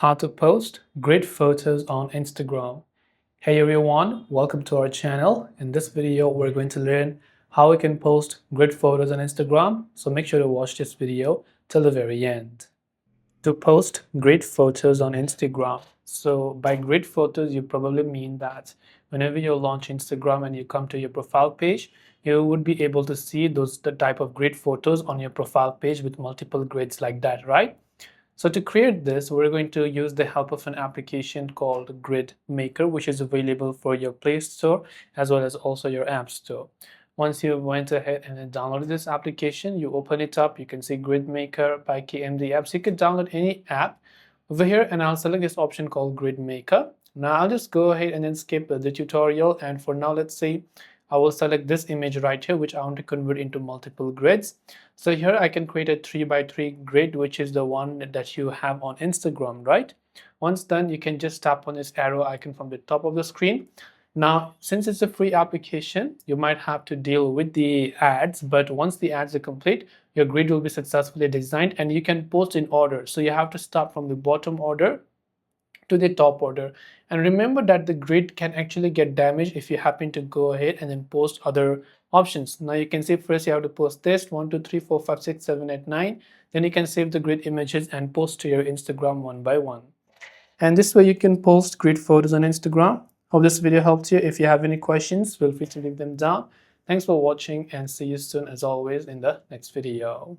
How to post great photos on Instagram. Hey everyone, welcome to our channel. In this video, we're going to learn how we can post great photos on Instagram. So make sure to watch this video till the very end. To post great photos on Instagram. So by great photos, you probably mean that whenever you launch Instagram and you come to your profile page, you would be able to see the type of great photos on your profile page with multiple grids like that, right? So to create this, we're going to use the help of an application called Grid Maker, which is available for your Play Store as well as also your App Store. Once you went ahead and downloaded this application, you open it up, you can see Grid Maker by KMD Apps. You can download any app over here, and I'll select this option called Grid Maker. Now I'll just go ahead and then skip the tutorial, and for now, let's say I will select this image right here, which I want to convert into multiple grids. So here I can create a 3x3 grid, which is the one that you have on Instagram, right? Once done, you can just tap on this arrow icon from the top of the screen. Now, since it's a free application, you might have to deal with the ads, but once the ads are complete, your grid will be successfully designed and you can post in order. So you have to start from the bottom order to the top order, and remember that the grid can actually get damaged if you happen to go ahead and then post other options. Now you can see first you have to post this 1 2 3 4 5 6 7 8 9, then you can save the grid images and post to your Instagram one by one, and this way you can post grid photos on Instagram. Hope this video helped you. If you have any questions, feel free to leave them down. Thanks for watching and see you soon as always in the next video.